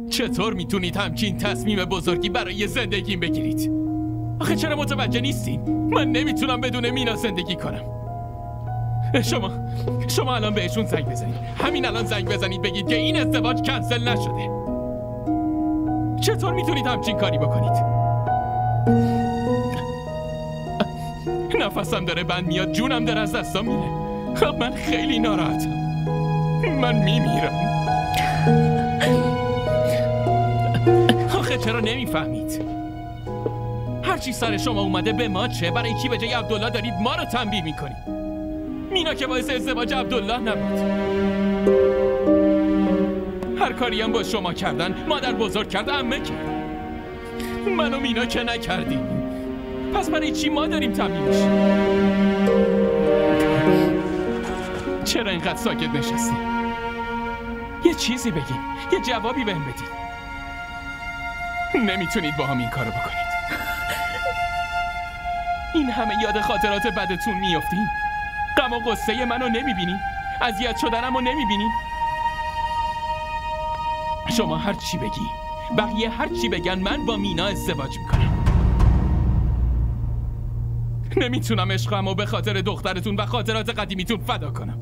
چطور میتونید همچین تصمیم بزرگی برای زندگیم بگیرید؟ آخه چرا متوجه نیستین؟ من نمیتونم بدون مینا زندگی کنم. شما الان بهشون زنگ بزنید. همین الان زنگ بزنید بگید که این ازدواج کنسل نشده. چطور میتونید همچین کاری بکنید؟ نفسم داره بند میاد، جونم داره از دستم میره. من خیلی ناراحتم. من میمیرم. آخه چرا نمیفهمید؟ هرچی سر شما اومده به ما چه؟ برای چی به جای عبدالله دارید ما رو تنبیه میکنید؟ مینا که باعث ازدواج عبدالله نبود. هر کاری هم با شما کردن، مادر بزرگ کرد، عمه کرد. من و مینا که نکردیم. پس برای چی ما داریم تنبیه میشیم؟ چرا اینقدر ساکت نشستیم؟ یه چیزی بگین، یه جوابی بهم بدین. نمیتونید با هم این کارو بکنید. این همه یاد خاطرات بدتون میافتین. غم و غصه منو نمیبینین؟ اذیت شدنمو نمیبینین؟ شما هر چی بگی، بقیه هر چی بگن، من با مینا ازدواج میکنم. نمیتونم عشقمو به خاطر دخترتون و خاطرات قدیمیتون فدا کنم.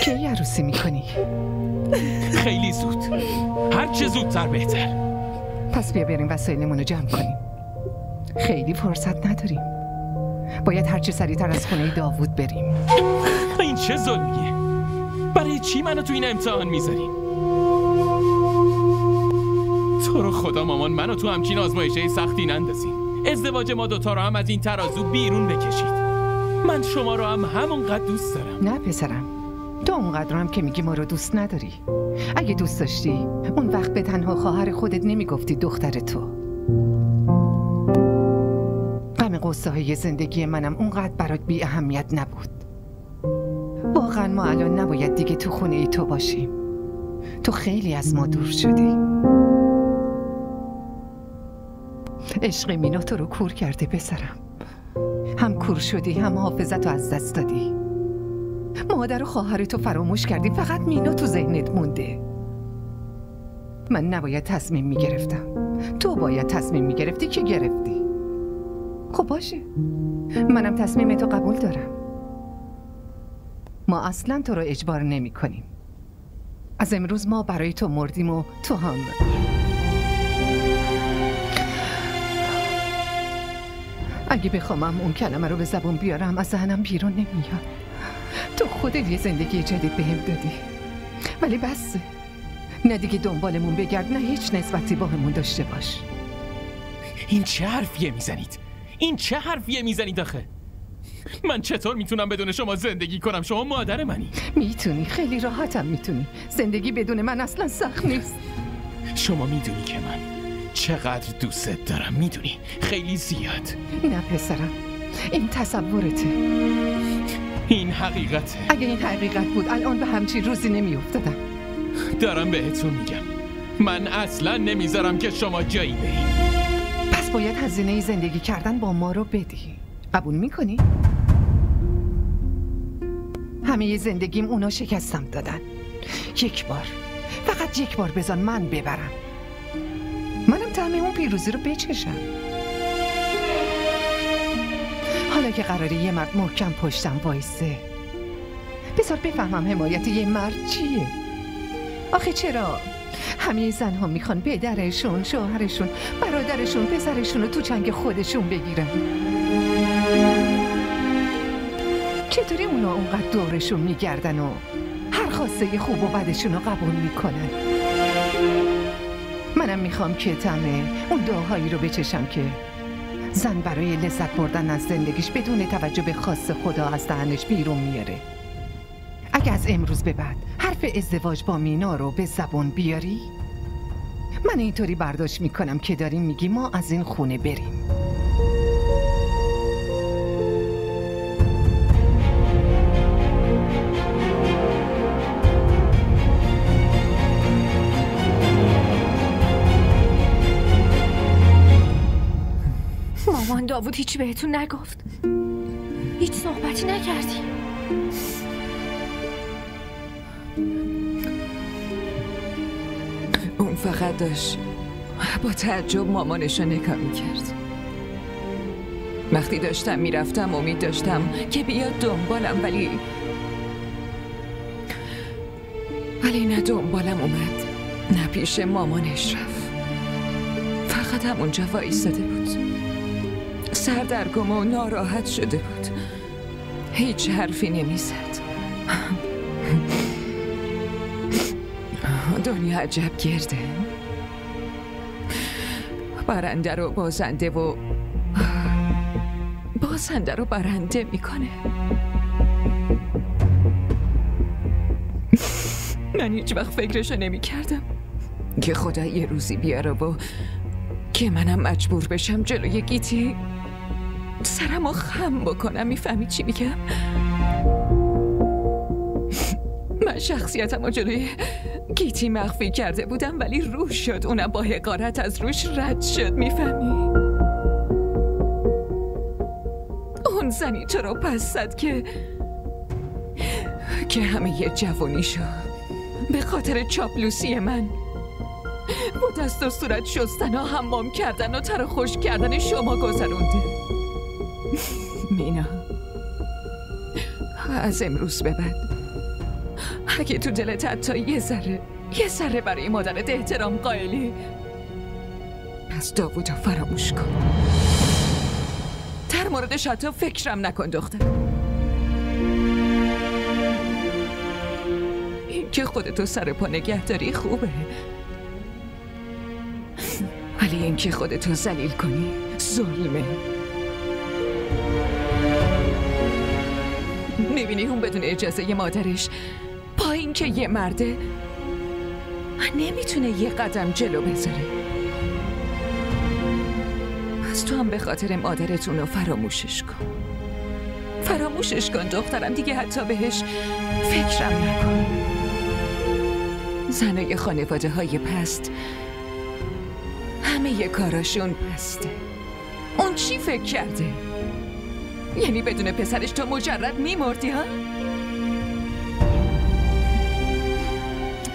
کی عروسی میکنی؟ خیلی زود. هر چه زودتر بهتر. پس بیا بریم وسایلمون رو جمع کنیم. خیلی فرصت نداریم. باید هرچی سریعتر از خونه داوود بریم. این چه ظلمیه؟ برای چی منو تو این امتحان میذارین؟ تو رو خدا مامان، منو تو همچین آزمایشه سختی نندازین. ازدواج ما دوتا رو هم از این ترازو بیرون بکشید. من شما رو هم همونقدر دوست دارم. نه پسرم، تو اونقدر هم که میگی ما رو دوست نداری. اگه دوست داشتی اون وقت به تنها خواهر خودت نمیگفتی دختر تو. غم قصه های زندگی منم اونقدر برات بی اهمیت نبود. واقعا ما الان نباید دیگه تو خونه ای تو باشیم. تو خیلی از ما دور شدی. عشق مینا تو رو کور کرده پسرم. هم کور شدی، هم حافظت رو از دست دادی. مادر و خواهرتو فراموش کردی، فقط مینا تو ذهنت مونده. من نباید تصمیم میگرفتم، تو باید تصمیم میگرفتی که گرفتی. خب باشه، منم تصمیم تو قبول دارم. ما اصلا تو رو اجبار نمی کنیم. از امروز ما برای تو مردیم و تو هم. اگه بخوامم اون کلمه رو به زبون بیارم از ذهنم بیرون نمیاد. تو خودت یه زندگی جدید بهم دادی، ولی بس نه دیگه دنبالمون بگرد، نه هیچ نسبتی با همون داشته باش. این چه حرفیه میزنید؟ این چه حرفیه میزنید آخه؟ من چطور میتونم بدون شما زندگی کنم؟ شما مادر منی. میتونی، خیلی راحتم میتونی. زندگی بدون من اصلا سخت نیست. شما میدونی که من چقدر دوستت دارم، میدونی؟ خیلی زیاد. نه پسرم، این تصورته. این حقیقته. اگه این حقیقت بود الان به همچین روزی نمیافتادم. دارم بهتون میگم من اصلا نمیذارم که شما جایی برید. پس باید هزینه زندگی کردن با ما رو بدی. قبول میکنی؟ همه زندگیم اونا شکستم دادن. یک بار، فقط یک بار بذار من ببرم، منم طعم اون پیروزی رو بچشم. حالا که قراره یه مرد محکم پشتم وایسه، بذار بفهمم حمایت یه مرد چیه. آخه چرا همه زنها میخوان پدرشون، شوهرشون، برادرشون، پسرشون رو تو چنگ خودشون بگیرن؟ چطوری اونا اونقدر دورشون میگردن و هر خواسته خوب و بدشون رو قبول میکنن؟ منم میخوام که طعم اون دعاهایی رو بچشم که زن برای لذت بردن از زندگیش بدون توجه به خواست خدا از دهنش بیرون میاره. اگه از امروز به بعد حرف ازدواج با مینا رو به زبان بیاری، من اینطوری برداشت میکنم که داریم میگی ما از این خونه بریم. داوود هیچی بهتون نگفت؟ هیچ صحبتی نکردی؟ اون فقط داشت با تعجب مامانش رو نگاه میکرد. وقتی داشتم میرفتم امید داشتم که بیاد دنبالم، ولی نه دنبالم اومد نه پیش مامانش رفت. فقط همونجا وایساده بود، سردرگم و ناراحت شده بود، هیچ حرفی نمیزد. دنیا عجب گرده، برنده رو بازنده و بازنده رو برنده میکنه. من هیچ وقت فکرشو نمی کردم که خدا یه روزی بیاره و که منم مجبور بشم جلوی گیتی سرمو خم بکنم. میفهمی چی میگم؟ من شخصیتمو جلوی گیتی مخفی کرده بودم، ولی روش شد، اونم با حقارت از روش رد شد. میفهمی؟ اون زنی تو رو پس زد که همه یه جوونیشو به خاطر چاپلوسی من با دست و صورت شستن و حمام کردن و تر خوش کردن شما گذرونده. مینا، از امروز به بعد اگه تو دلت حتی یه ذره برای مادرت احترام قائلی، پس داوودو فراموش کن. در موردش حتی فکرم نکن دختر. این که خودتو سر پا نگه داری خوبه، ولی این که خودتو ذلیل کنی ظلمه. میبینی اون بدون اجازه مادرش با اینکه یه مرده نمیتونه یه قدم جلو بذاره. پس تو هم به خاطر مادرتون رو فراموشش کن. فراموشش کن دخترم، دیگه حتی بهش فکرم نکن. زنای خانواده های پست همه یه کاراشون پسته. اون چی فکر کرده؟ یعنی بدون پسرش تو مجرد میمردی ها؟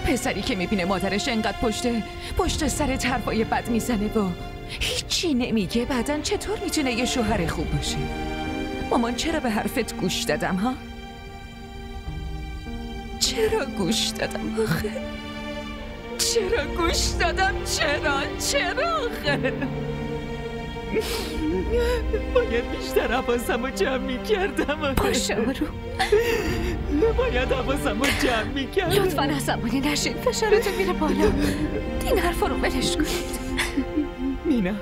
پسری که میبینه مادرش انقدر پشت سر حرفای بد میزنه و هیچی نمیگه، بعدن چطور میتونه یه شوهر خوب باشه؟ مامان چرا به حرفت گوش دادم ها؟ چرا گوش دادم آخه؟ چرا گوش دادم؟ چرا آخه؟ باید بیشتر حواسمو جمع میکردم. باشه آروم، باید حواسمو جمع میکردم. لطفاً عصبانی نشید، فشارتون میره بالا. این حرفا رو ولش کنید. مینا،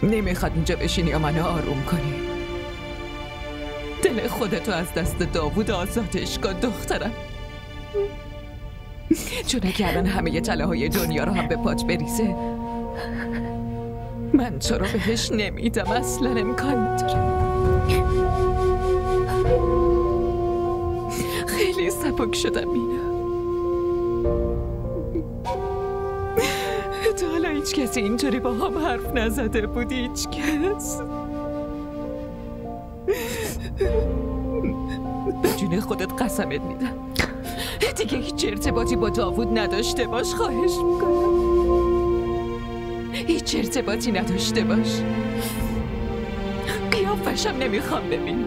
نمیخواد اینجا بشینی یا منو آروم کنی. دل خودتو از دست داوود آزادش کن دخترم، چون اگه الان همه طلاهای دنیا رو هم به پات بریزه من تو رو بهش نمیدم. اصلا امکان نداره. خیلی سبک شدم مینا. تا حالا هیچ کسی اینطوری با هم حرف نزده بود، هیچ کس. به جون خودت قسمت میدم دیگه هیچ ارتباطی با داوود نداشته باش، خواهش میکنم. هیچ ارتباطی نداشته باش. قیافشم نمیخوام ببینم.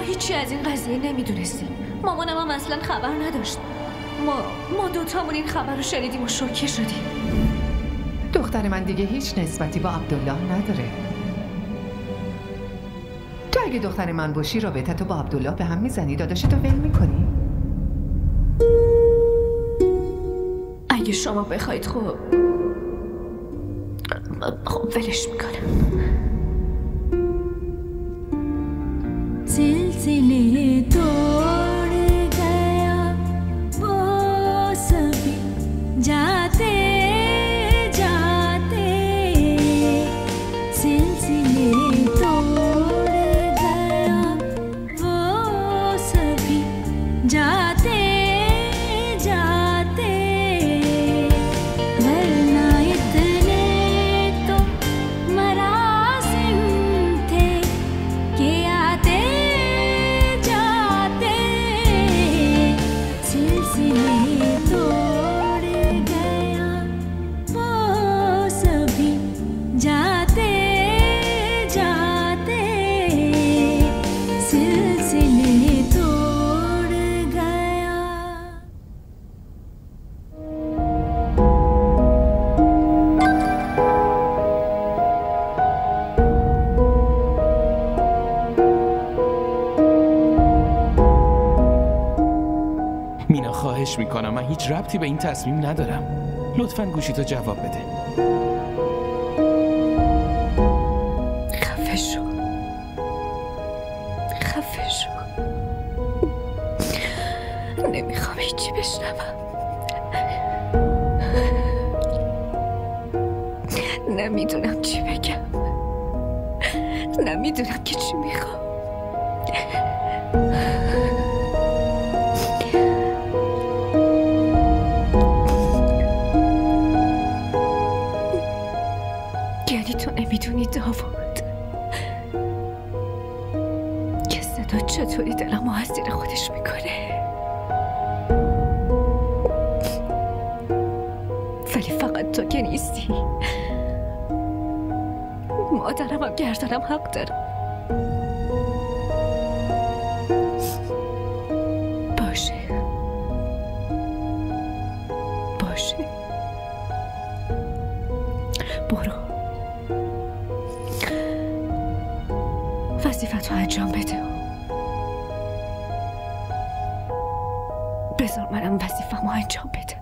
هیچی از این قضیه نمیدونستیم. مامانم هم اصلا خبر نداشت. ما دوتامون این خبر رو شنیدیم و شوکه شدیم. دختر من دیگه هیچ نسبتی با عبدالله نداره. تو اگه دختر من باشی رابطه تو با عبدالله به هم میزنی، داداشتو ول میکنی؟ اگه شما بخواید خب ولش میکنم. सिलसिले तोड़ गया वो सभी जाते जाते सिलसिले तोड़ गया वो सभी जाते जाते वरना इतने तो मरासिम थे कि आते مینا خواهش میکنم، من هیچ ربطی به این تصمیم ندارم. لطفاً گوشیتو جواب بده. خفه شو. خفه شو. نمیخوام هیچی بشنوم. نمیدونم چی بگم. نمیدونم که چی میخوام. یعنی تو نمیدونی داوود که صدا چطوری دلمو از زیر خودش میکنه، ولی فقط تو که نیستی. مادرم هم گردنم حق دارم. باشه باشه، برو وظیفتو انجام بده. بذار منم وظیفه‌مو انجام بده.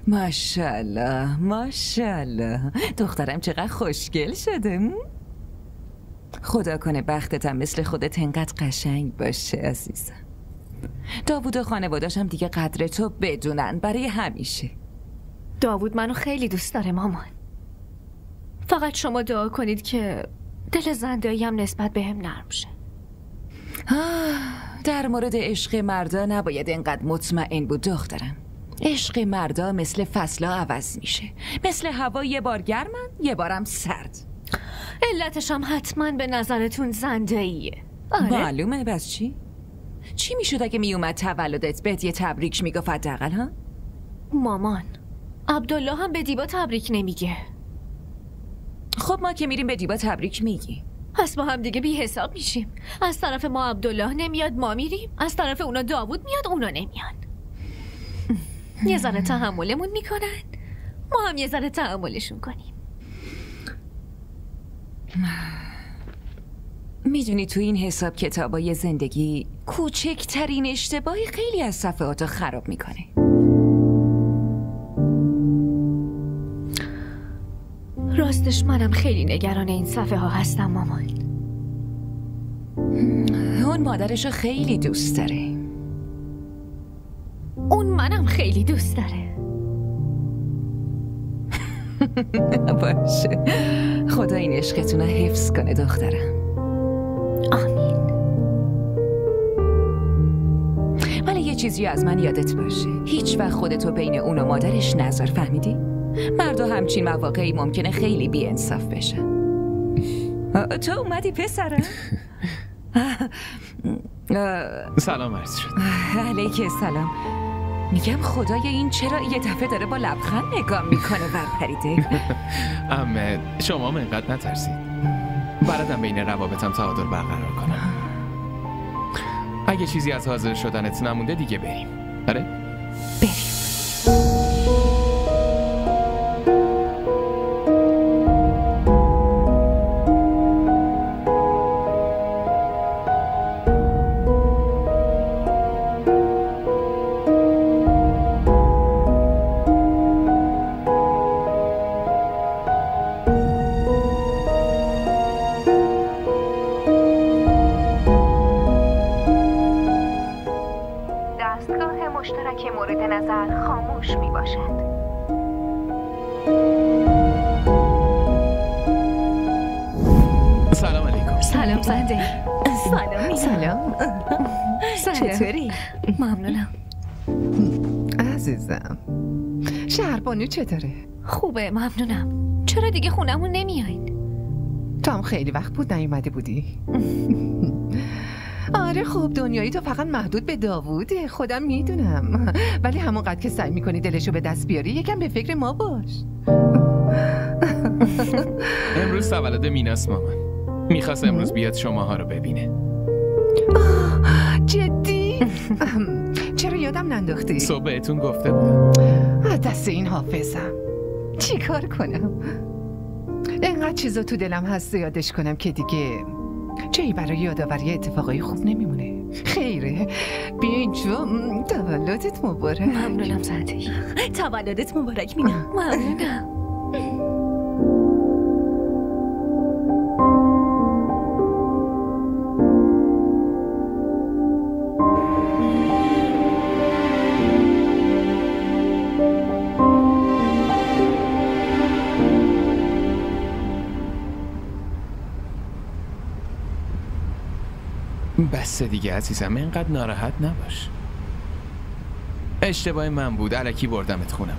ماشاءالله ماشاءالله، دخترم چقدر خوشگل شده. خدا کنه بختتم مثل خودت انقدر قشنگ باشه عزیزم. داوود و خانواده‌اش هم دیگه قدر تو بدونن برای همیشه. داوود منو خیلی دوست داره مامان. فقط شما دعا کنید که دل زندایی هم نسبت بهم نرم شه. در مورد عشق مردا نباید انقدر مطمئن بود دخترم. عشق مردا مثل فصلا عوض میشه، مثل هوا یه بار گرمن یه بارم سرد. علتش هم حتما به نظرتون زنداییه. آره؟ معلومه. بس چی؟ چی میشد اگه میومد تولدت بهت یه تبریک میگفت حداقل ها؟ مامان، عبدالله هم به دیبا تبریک نمیگه. خب ما که میریم به دیبا تبریک میگی. پس با هم دیگه بی حساب میشیم. از طرف ما عبدالله نمیاد ما میریم، از طرف اونا داوود میاد اونا نمیان. یه ذره تحملمون میکنن، ما هم یه ذره تحملشون کنیم. میدونی تو این حساب کتابای زندگی کوچکترین اشتباهی خیلی از صفحاتو خراب میکنه. راستش منم خیلی نگران این صفحه ها هستم مامان. اون مادرشو خیلی دوست داره. اون منم خیلی دوست داره. باشه، خدا این عشقتون رو حفظ کنه دخترم. آمین. ولی یه چیزی از من یادت باشه، هیچ وقت خودتو بین اون و مادرش نذار، فهمیدی؟ مردا همچین مواقعی ممکنه خیلی بی‌انصاف بشه. تو اومدی پسرم؟ سلام عرض شد. علیک سلام. میگم خدای این چرا یه دفعه داره با لبخند نگاه میکنه برپریده؟ شما هم اینقدر نترسید. بلدم بین روابطم تعادل برقرار کنم. اگه چیزی از حاضر شدنت نمونده دیگه بریم. آره؟ بریم. مشترک مورد نظر خاموش می باشد. سلام علیکم. سلام زنده. سلام. چطوری؟ ممنونم. عزیزم، شهربانو چطوره؟ خوبه ممنونم. چرا دیگه خونمون نمیاین؟ تو هم خیلی وقت بود نیومده بودی. آره خب، دنیایی تو فقط محدود به داووده، خودم میدونم، ولی همونقدر که سعی میکنی دلشو به دست بیاری یکم به فکر ما باش. امروز تولد میناست مامان. میخواست امروز بیاد شماها رو ببینه. جدی؟ چرا یادم ننداختی؟ صبح بهتون گفته بودم. دست این حافظم چی کار کنم؟ اینقدر چیزا تو دلم هست یادش کنم که دیگه جایی برای یادآوری اتفاقای خوب نمیمونه. خیره، بیا اینجا. تولدت مبارک. ممنونم زندگی. تولدت مبارک مینا. ممنونم. بس دیگه عزیزم، اینقدر ناراحت نباش. اشتباه من بود، الکی بردمت خونم.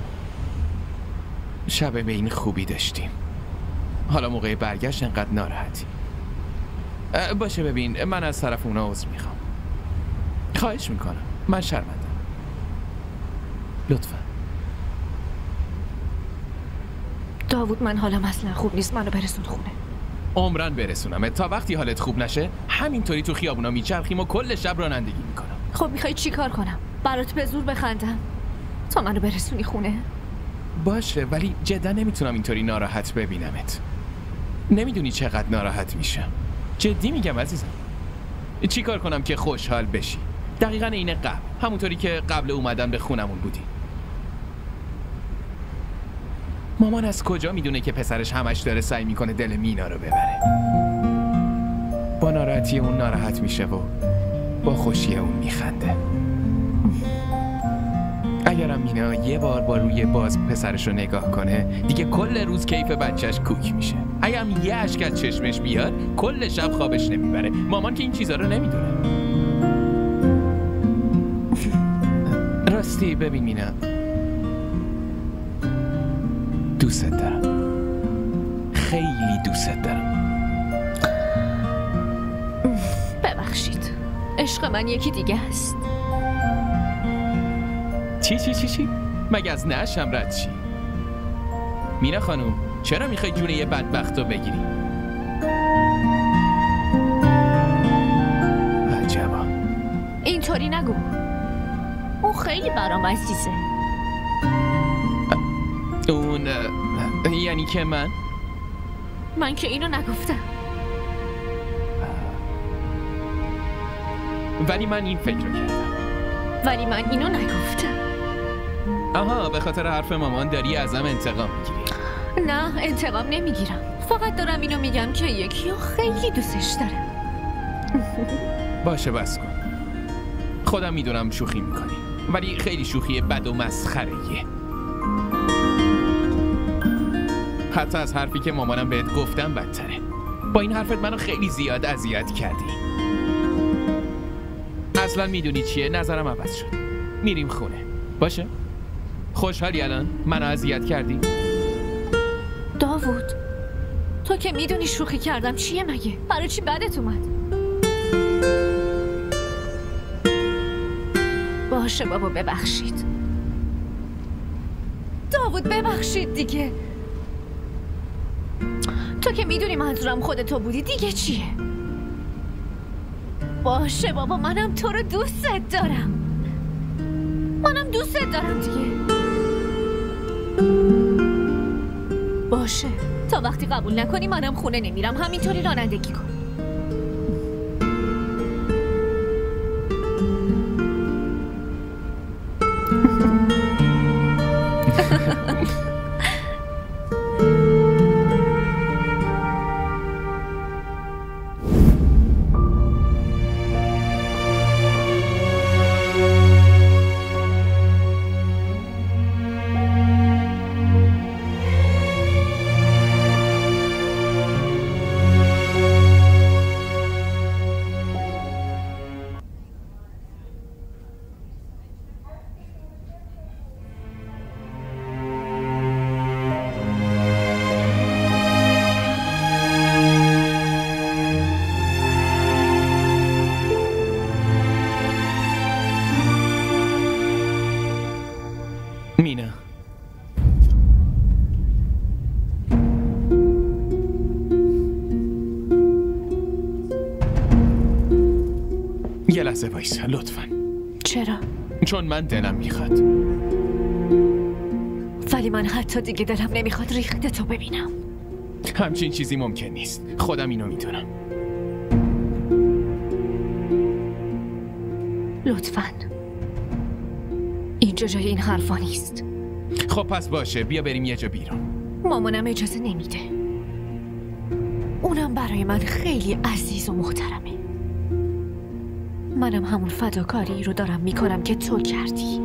شب به این خوبی داشتیم، حالا موقع برگشت اینقدر ناراحتی. باشه ببین، من از طرف اونا عذر میخوام. خواهش میکنم، من شرمندم. لطفا. داوود، من حالم اصلا خوب نیست، منو برسون خونه. عمرن برسونم. تا وقتی حالت خوب نشه همینطوری تو خیابونا میچرخیم و کل شب رانندگی میکنم. خب میخوای چی کار کنم؟ برات به زور بخندم تا منو برسونی خونه؟ باشه، ولی جدا نمیتونم اینطوری ناراحت ببینمت. نمیدونی چقدر ناراحت میشم. جدی میگم عزیزم. چی کار کنم که خوشحال بشی؟ دقیقاً اینه قبل، همونطوری که قبل اومدن به خونمون بودی. مامان از کجا میدونه که پسرش همش داره سعی میکنه دل مینا رو ببره؟ با ناراحتی اون ناراحت میشه و با خوشی اون میخنده. اگرم مینا یه بار با روی باز پسرش رو نگاه کنه دیگه کل روز کیف بچهش کوک میشه. اگرم یه اشک از چشمش بیاد کل شب خوابش نمیبره. مامان که این چیزا رو نمیدونه. راستی ببین مینا، دوست دارم، خیلی دوست دارم. ببخشید، عشق من یکی دیگه است. چی؟ مگه از نشم رد چی؟ مینا خانوم، چرا میخوای جون یه بدبخت رو بگیری؟ عجبا. اینطوری نگو، اون خیلی برام عزیزه. اون یعنی که من که اینو نگفتم. ولی من این فکر رو کردم. ولی من اینو نگفتم. آها، به خاطر حرف مامان داری ازم انتقام میگیری؟ نه، انتقام نمیگیرم. فقط دارم اینو میگم که یکی رو خیلی دوستش دارم. باشه بس کن. خودم میدونم شوخی میکنی، ولی خیلی شوخی بد و مسخره‌ایه. حتی از حرفی که مامانم بهت گفتم بدتره. با این حرفت منو خیلی زیاد اذیت کردی. اصلا میدونی چیه؟ نظرم عوض شد. میریم خونه. باشه؟ خوشحالی الان؟ منو اذیت کردی؟ داوود، تو که میدونی شوخی کردم چیه مگه؟ برای چی بدت اومد؟ باشه بابا، ببخشید. داوود ببخشید دیگه. تو که میدونی منظورم خودتو بودی، دیگه چیه؟ باشه بابا، منم تو رو دوستت دارم. منم دوستت دارم دیگه. باشه، تا وقتی قبول نکنی منم خونه نمیرم. همینطوری رانندگی کن. مینا، یه لحظه وایسا لطفاً. چرا؟ چون من دلم میخواد. ولی من حتی دیگه دلم نمیخواد ریخت تو ببینم. همچین چیزی ممکن نیست. خودم اینو میدونم. لطفاً اینجا جای این حرفا نیست. خب پس باشه، بیا بریم یه جا بیرون. مامانم اجازه نمیده. اونم برای من خیلی عزیز و محترمه. منم همون فداکاری رو دارم میکنم که تو کردی.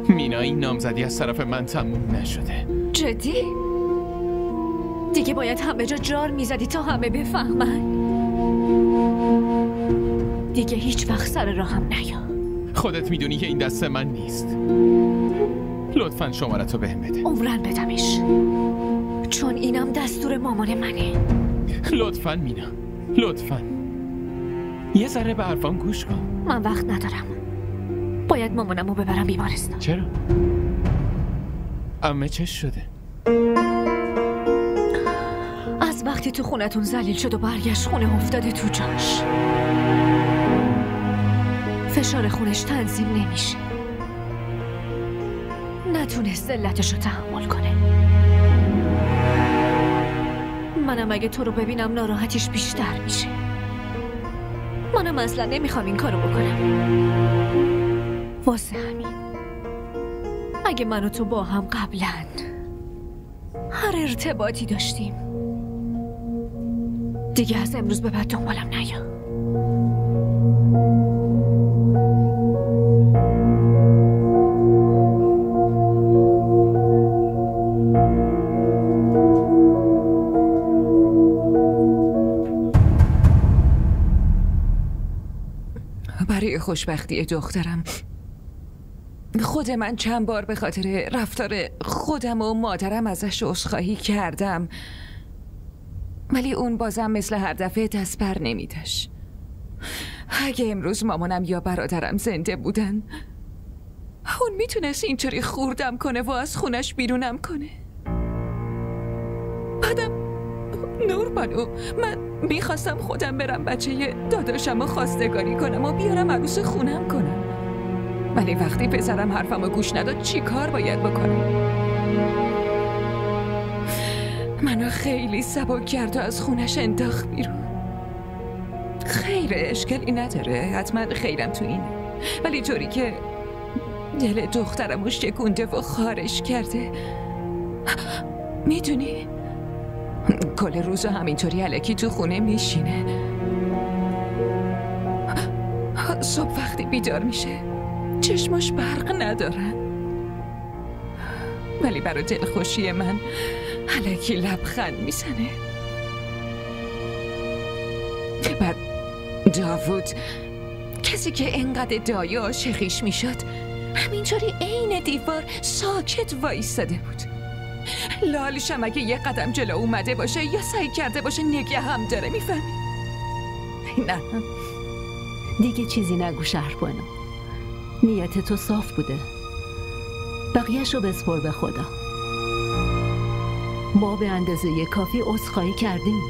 مینا، این نامزدی از طرف من تموم نشده. جدی؟ دیگه باید همه جا جار میزدی تا همه بفهمن. دیگه هیچ وقت سر راهم نیا. خودت میدونی که این دست من نیست. لطفاً شماره‌تو بهم بده. عمرن بدمش، چون اینم دستور مامان منه. لطفاً مینا، لطفاً یه ذره به حرفام گوش کن. من وقت ندارم. باید مامانمو ببرم بیمارستان. چرا؟ عمه چش شده؟ از وقتی تو خونتون ذلیل شد و برگشت خونه افتاده تو جاش. فشار خونش تنظیم نمیشه. نتونست ذلتشو تحمل کنه. منم اگه تو رو ببینم ناراحتیش بیشتر میشه. منم اصلا نمیخوام این کارو بکنم. واسه همین اگه من و تو با هم قبلا هر ارتباطی داشتیم، دیگه از امروز به بعد دنبالم نیا. برای خوشبختی دخترم خود من چند بار به خاطر رفتار خودم و مادرم ازش عذرخواهی کردم، ولی اون بازم مثل هر دفعه دست بر نمی داشت. اگه امروز مامانم یا برادرم زنده بودن، اون میتونست اینطوری خوردم کنه و از خونش بیرونم کنه. بعدم نوربانو، من میخواستم خودم برم بچه داداشم رو خواستگاری کنم و بیارم عروس خونم کنم، ولی وقتی پسرم حرفم رو گوش نداد چی کار باید بکنم؟ منو خیلی سبک کرد و از خونش انداخت بیرون. خیر، اشکالی نداره، حتما خیرم تو اینه، ولی طوری که دل دخترمو شکونده و خارش کرده. میدونی کل روزو همینطوری الکی تو خونه میشینه. صبح وقتی بیدار میشه چشماش برق ندارن، ولی برای دلخوشی من الکی لبخند میزنه. بعد داوود، کسی که انقدر دایه عاشقیش میشد، همینطوری عین دیوار ساکت وایستاده بود. لالشم اگه یه قدم جلو اومده باشه یا سعی کرده باشه نگه هم داره، میفهمی؟ نه دیگه چیزی نگو شهربانو، نیت تو صاف بوده، بقیه‌شو بسپر به خدا. ما به اندازه کافی عذرخواهی کردیم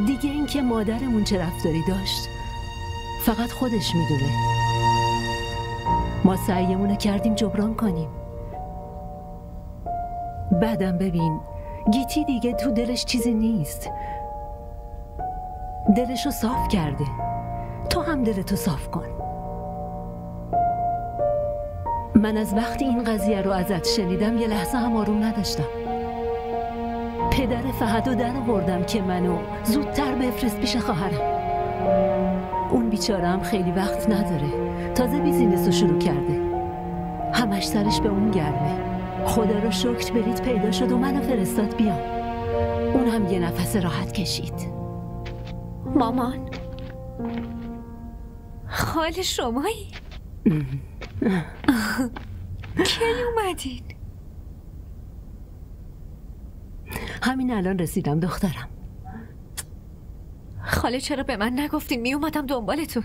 دیگه. این که مادرمون چه رفتاری داشت فقط خودش میدونه. ما سعیمونو کردیم جبران کنیم. بعدم ببین گیتی دیگه تو دلش چیزی نیست، دلشو صاف کرده. تو هم دلتو صاف کن. من از وقتی این قضیه رو ازت شنیدم یه لحظه هم آروم نداشتم. پدر فهدو در آوردم که منو زودتر بفرست پیش خواهرم. اون بیچاره هم خیلی وقت نداره، تازه بیزینسو شروع کرده، همش سرش به اون گرمه. خدا رو شکر بلیت پیدا شد و منو فرستاد بیام. اون هم یه نفس راحت کشید. مامان، خال شمایی؟ کی اومدین؟ همین الان رسیدم دخترم. خاله چرا به من نگفتین؟ می اومدم دنبالتون.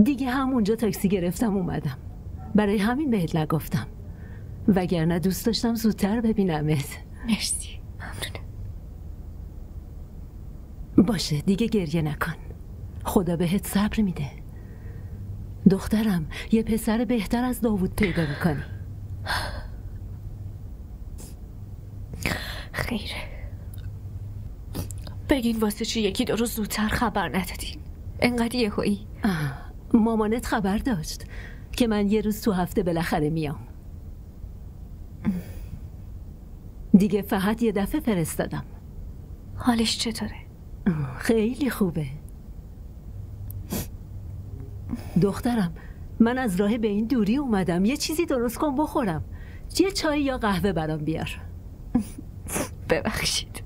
دیگه همونجا تاکسی گرفتم اومدم، برای همین بهت نگفتم، وگرنه دوست داشتم زودتر ببینمت. مرسی، ممنونم. باشه دیگه گریه نکن، خدا بهت صبر میده. دخترم یه پسر بهتر از داوود پیدا میکنی. خیره، بگین واسه چی یکی دو روز زودتر خبر ندادین؟ انقدر یهویی. مامانت خبر داشت که من یه روز تو هفته بالاخره میام. دیگه فقط یه دفعه فرستادم. حالش چطوره؟ خیلی خوبه. دخترم من از راه به این دوری اومدم، یه چیزی درست کن بخورم. یه چای یا قهوه برام بیار. ببخشید،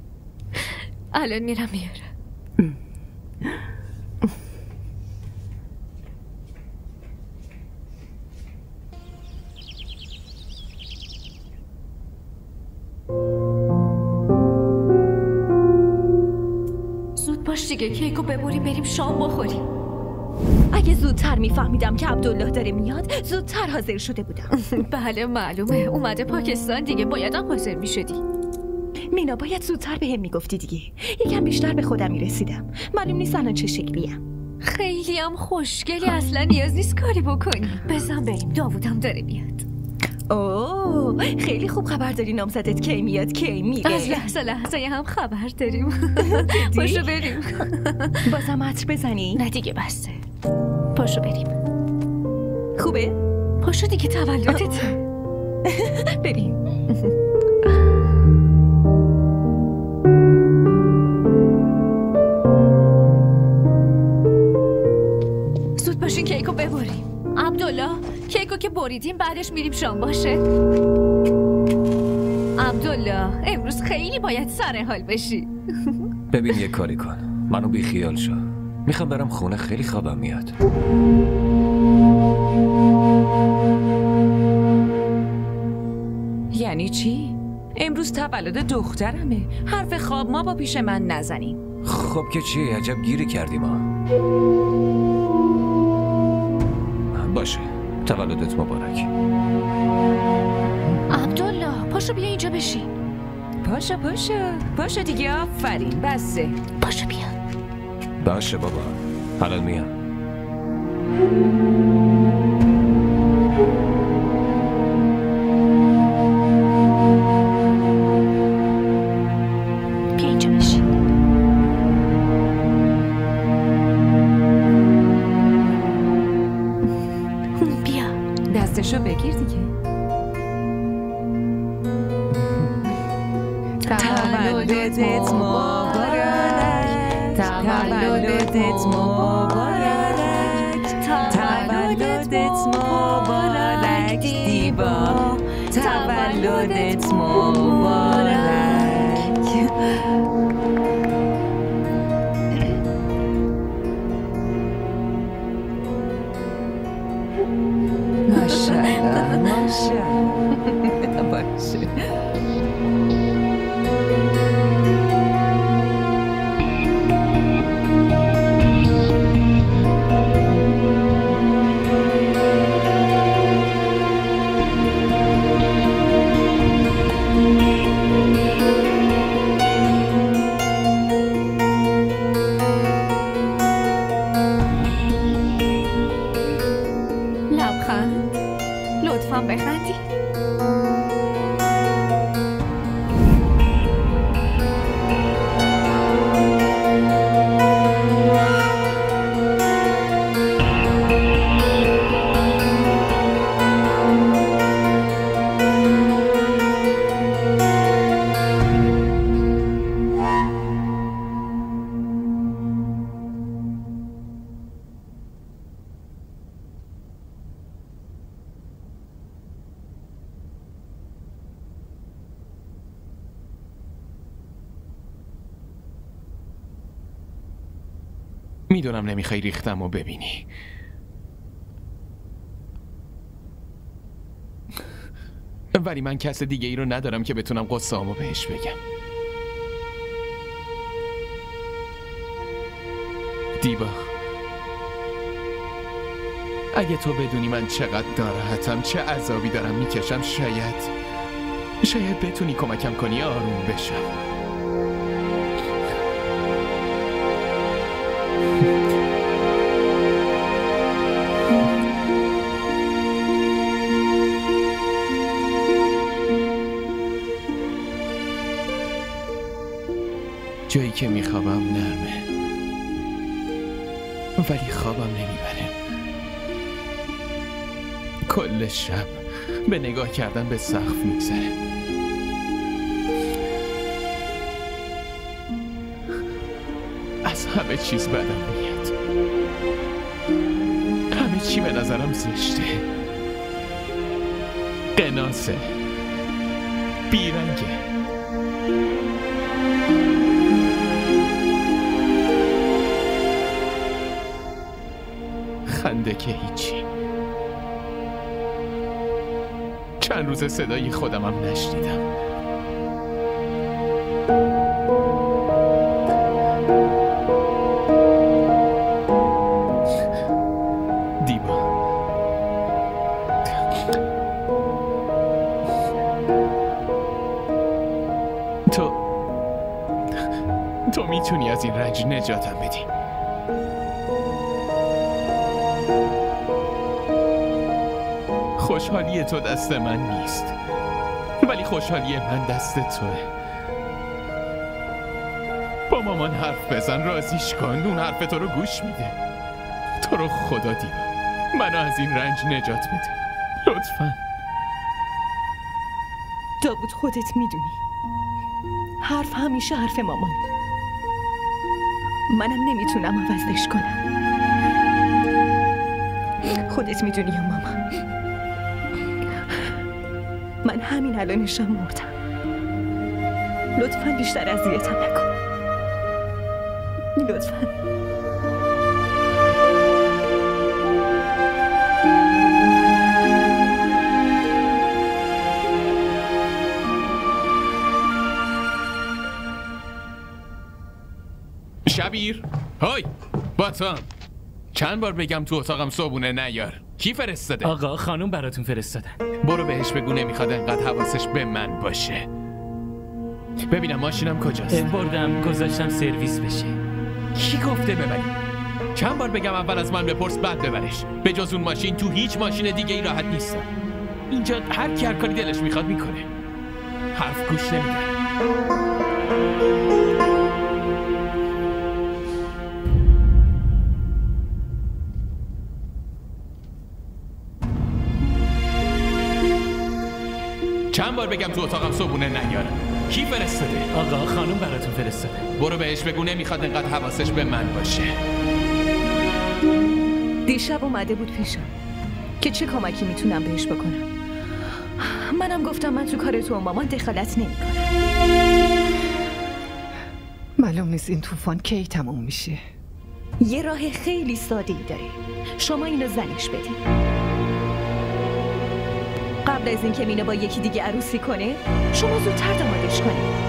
الان میرم میارم. زود باش دیگه، کیکو ببری بریم شام بخوریم. اگه زودتر میفهمیدم که عبدالله داره میاد زودتر حاضر شده بودم. بله معلومه، اومده پاکستان دیگه، بایدم حاضر میشدی. مینا باید زودتر بهم میگفتی دیگه، یکم بیشتر به خودم میرسیدم. معلوم نیست الان چه شکلیم. خیلی هم خوشگلی، اصلا نیاز نیست کاری بکنی. بزن بریم، داوودم داره میاد. اوه خیلی خوب خبر داری نامزدت کی میاد کی میره. از لحظه هم خبر داریم. پاشو بریم. بازم عطر بزنی؟ نه دیگه بسته، پاشو بریم. خوبه؟ پاشو دیگه، تولدته. بریم. زود باشین کیکو ببریم. عبدالله، کیکو که بریدیم بعدش میریم شام، باشه؟ عبدالله امروز خیلی باید سر حال بشی. ببین یه کاری کن، منو بی خیال شو، میخوام برم خونه، خیلی خوابم میاد. یعنی چی؟ امروز تولد دخترمه، حرف خواب ما با پیش من نزنیم. خب که چی؟ عجب گیری کردی ما. باشه، تولدت مبارک. عبدالله پاشو بیا اینجا بشین. پاشو دیگه، آفرین، بسه. پاشو بیا. باشه بابا، حالا میام. تولدت مبارک، تولدت مبارک، تولدت مبارک دیبا، تولدت مبارک. ماشاءالله ماشاءالله باشه. لطفاً بخندی. میدونم نمیخوای ریختم و ببینی، ولی من کس دیگه ای رو ندارم که بتونم قصه‌امو بهش بگم. دیبا، اگه تو بدونی من چقدر ناراحتم، چه عذابی دارم میکشم، شاید بتونی کمکم کنی آروم بشم. جایی که میخوابم نرمه، ولی خوابم نمیبره. کل شب به نگاه کردن به سقف میگذره. از همه چیز بدم میاد. همه چی به نظرم زشته، قناسه، بیرنگه. خنده که هیچی. چند روز صدای خودمم نشنیدم. دیبا، تو میتونی از این رنج نجاتم بدی. خوشحالی تو دست من نیست، ولی خوشحالی من دست توه. با مامان حرف بزن، راضیش کن، اون حرف تو رو گوش میده. تو رو خدا دیبا، منو از این رنج نجات بده لطفاً. داوود، خودت میدونی حرف همیشه حرف مامانه. منم نمیتونم عوضش کنم. خودت میدونی یا مامان، من همین الانشم مردم. لطفاً بیشتر اذیتم نکن، لطفاً. شبیر، های باتام، چند بار بگم تو اتاقم صبونه نیار؟ کی فرستاده؟ آقا خانم براتون فرستادن. برو بهش بگو نمیخواد انقدر حواسش به من باشه. ببینم ماشینم کجاست؟ بردم گذاشتم سرویس بشه. کی گفته ببری؟ چند بار بگم اول از من بپرس بعد ببرش. به جز اون ماشین تو هیچ ماشین دیگه ای راحت نیستم. اینجا هر کی هر کاری دلش میخواد میکنه. حرف گوش نمیدن. چند بار بگم تو اتاقم صبونه نیارم؟ کی فرستاده؟ آقا خانم براتون فرستاده. برو بهش بگو نمیخواد انقدر حواسش به من باشه. دیشب اومده بود پیشم که چه کمکی میتونم بهش بکنم. منم گفتم من تو کار تو و مامان دخالت نمیکنم. معلوم نیست این طوفان کی تموم میشه. یه راه خیلی ساده‌ای داره. شما اینو زنش بدین. قبل از اینکه مینا با یکی دیگه عروسی کنه شما زودتر دامادش کنید.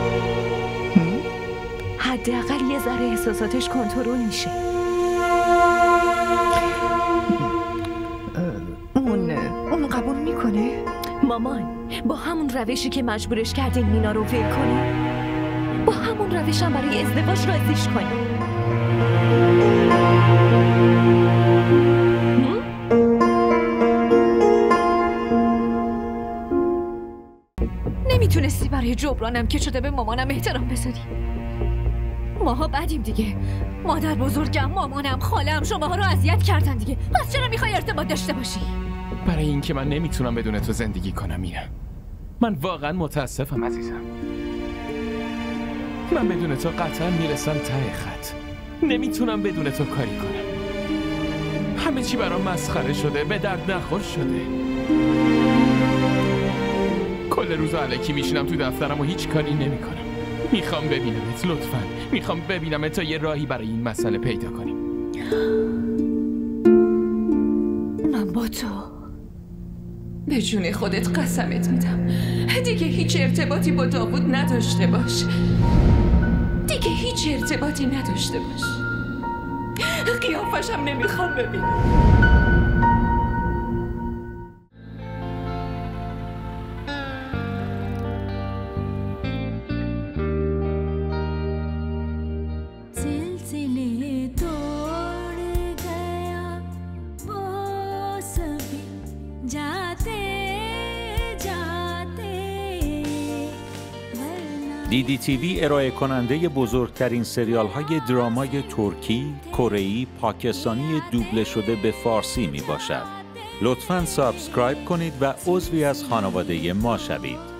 حداقل یه ذره احساساتش کنترل میشه. اون قبول میکنه؟ مامان با همون روشی که مجبورش کردین مینا رو ول کنه با همون روش هم برای ازدواج راضیش کنه. نمیتونستی برای جبرانم که شده به مامانم احترام بذاری؟ ماها بدیم دیگه. مادر بزرگم، مامانم، خالم شماها رو اذیت کردن دیگه. پس چرا میخوای ارتباط داشته باشی؟ برای اینکه من نمیتونم بدون تو زندگی کنم مینا. من واقعا متاسفم عزیزم. من بدون تو قطعا میرسم ته خط. نمیتونم بدون تو کاری کنم. همه چی برام مسخره شده، به درد نخور شده. کل روز الکی میشینم تو دفترم و هیچ کاری نمیکنم. میخوام ببینمت لطفاً. میخوام ببینمت تا یه راهی برای این مسئله پیدا کنیم. من با تو به جون خودت قسمت میدم دیگه هیچ ارتباطی با داوود نداشته باش. دیگه هیچ ارتباطی نداشته باش. قیافش هم نمیخوام ببینم. DDTV ارائه کننده بزرگترین سریال های درامای ترکی، کره‌ای، پاکستانی دوبله شده به فارسی می باشد. لطفاً سابسکرایب کنید و عضوی از خانواده ما شوید.